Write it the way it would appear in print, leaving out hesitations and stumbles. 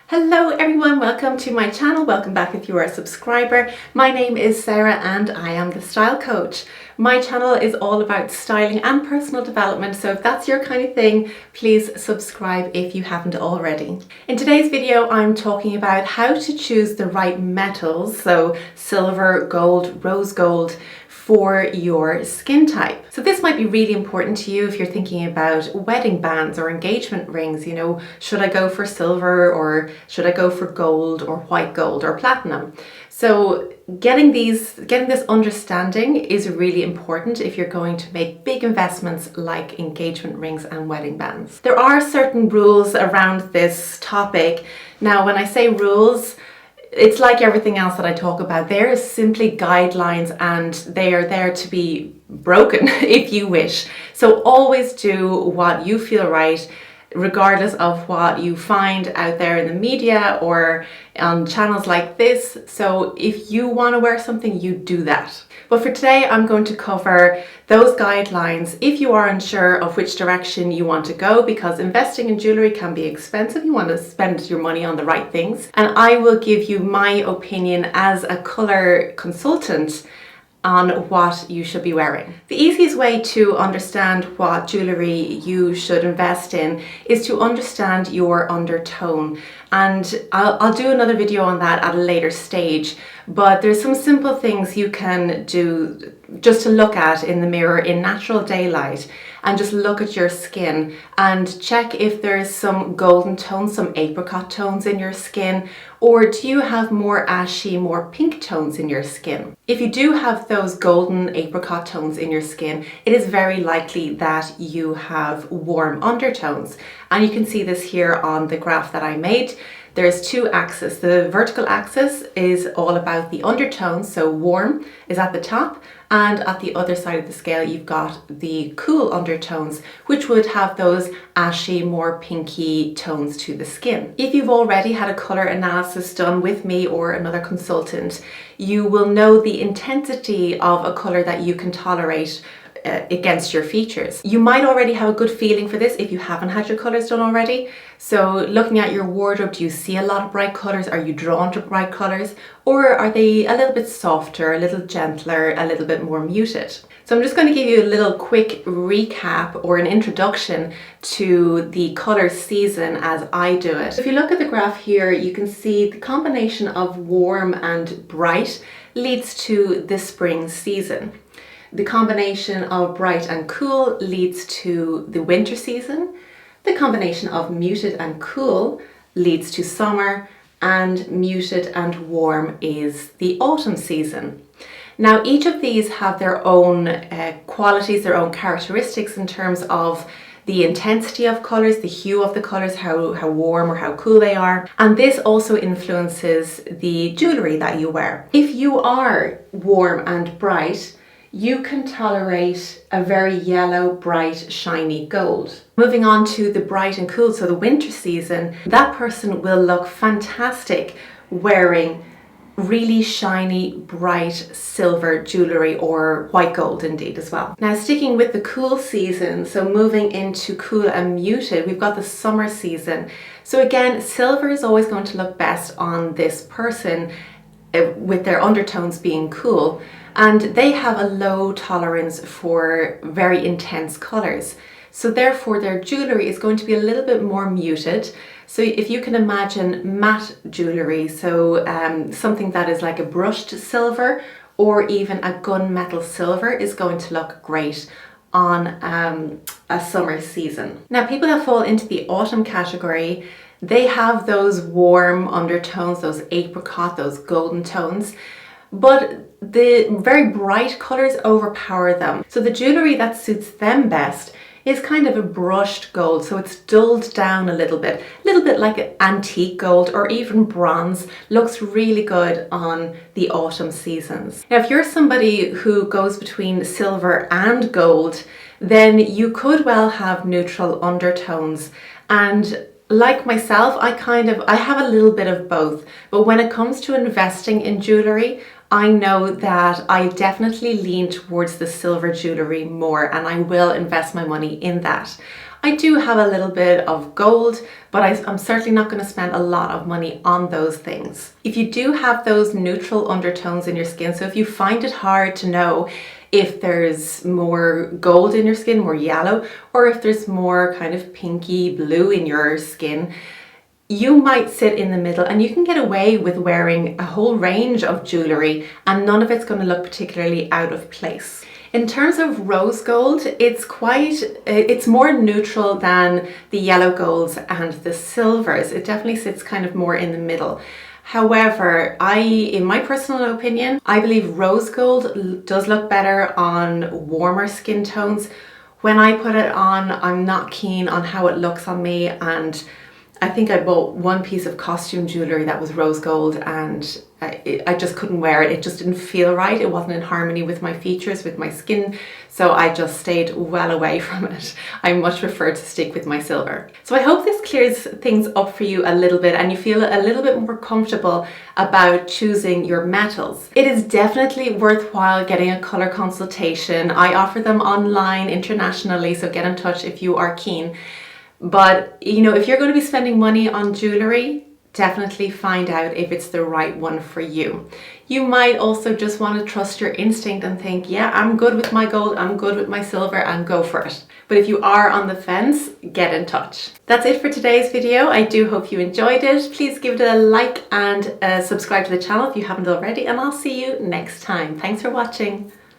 Hello everyone, welcome to my channel. Welcome back if you are a subscriber. My name is Sarah and I am the style coach. My channel is all about styling and personal development, so if that's your kind of thing, please subscribe if you haven't already. In today's video, I'm talking about how to choose the right metals, so silver, gold, rose gold, for your skin type. So this might be really important to you if you're thinking about wedding bands or engagement rings. You know, should I go for silver or should I go for gold or white gold or platinum? So getting this understanding is really important if you're going to make big investments like engagement rings and wedding bands. There are certain rules around this topic. Now, when I say rules, it's like everything else that I talk about. They're simply guidelines and they are there to be broken if you wish. So always do what you feel right, regardless of what you find out there in the media or on channels like this. So if you want to wear something, you do that. But for today, I'm going to cover those guidelines if you are unsure of which direction you want to go, because investing in jewelry can be expensive. You want to spend your money on the right things. And I will give you my opinion as a color consultant on what you should be wearing. The easiest way to understand what jewelry you should invest in is to understand your undertone. And I'll do another video on that at a later stage, but there's some simple things you can do just to look at in the mirror in natural daylight and just look at your skin and check if there's some golden tones, some apricot tones in your skin, or do you have more ashy, more pink tones in your skin? If you do have those golden apricot tones in your skin, it is very likely that you have warm undertones. And you can see this here on the graph that I made. There's two axes. The vertical axis is all about the undertones, so warm is at the top, and at the other side of the scale you've got the cool undertones, which would have those ashy, more pinky tones to the skin. If you've already had a color analysis done with me or another consultant, you will know the intensity of a color that you can tolerate against your features. You might already have a good feeling for this if you haven't had your colors done already. So looking at your wardrobe, do you see a lot of bright colors? Are you drawn to bright colors? Or are they a little bit softer, a little gentler, a little bit more muted? So I'm just going to give you a little quick recap or an introduction to the color season as I do it. If you look at the graph here, you can see the combination of warm and bright leads to the spring season. The combination of bright and cool leads to the winter season. The combination of muted and cool leads to summer, and muted and warm is the autumn season. Now, each of these have their own qualities, their own characteristics in terms of the intensity of colors, the hue of the colors, how warm or how cool they are. And this also influences the jewelry that you wear. If you are warm and bright, you can tolerate a very yellow, bright, shiny gold. Moving on to the bright and cool, so the winter season, that person will look fantastic wearing really shiny, bright silver jewelry or white gold indeed as well. Now, sticking with the cool season, so moving into cool and muted, we've got the summer season. So again, silver is always going to look best on this person with their undertones being cool. And they have a low tolerance for very intense colors. So therefore their jewelry is going to be a little bit more muted. So if you can imagine matte jewelry, so something that is like a brushed silver or even a gunmetal silver is going to look great on a summer season. Now, people that fall into the autumn category, they have those warm undertones, those apricot, those golden tones, but the very bright colors overpower them. So the jewelry that suits them best is kind of a brushed gold, so it's dulled down a little bit like antique gold or even bronze. Looks really good on the autumn seasons. Now, if you're somebody who goes between silver and gold, then you could well have neutral undertones. And like myself, I have a little bit of both, but when it comes to investing in jewelry, I know that I definitely lean towards the silver jewelry more, and I will invest my money in that. I do have a little bit of gold, but I'm certainly not going to spend a lot of money on those things. If you do have those neutral undertones in your skin, so if you find it hard to know if there's more gold in your skin, more yellow, or if there's more kind of pinky blue in your skin, you might sit in the middle and you can get away with wearing a whole range of jewellery and none of it's going to look particularly out of place. In terms of rose gold, it's more neutral than the yellow golds and the silvers. It definitely sits kind of more in the middle. However, in my personal opinion, I believe rose gold does look better on warmer skin tones. When I put it on, I'm not keen on how it looks on me, and I think I bought one piece of costume jewellery that was rose gold and I just couldn't wear it. It just didn't feel right. It wasn't in harmony with my features, with my skin. So I just stayed well away from it. I much prefer to stick with my silver. So I hope this clears things up for you a little bit and you feel a little bit more comfortable about choosing your metals. It is definitely worthwhile getting a colour consultation. I offer them online internationally, so get in touch if you are keen. But you know, if you're going to be spending money on jewellery, definitely find out if it's the right one for you. You might also just want to trust your instinct and think, yeah, I'm good with my gold, I'm good with my silver, and go for it. But if you are on the fence, get in touch. That's it for today's video. I do hope you enjoyed it. Please give it a like and subscribe to the channel if you haven't already, and I'll see you next time. Thanks for watching.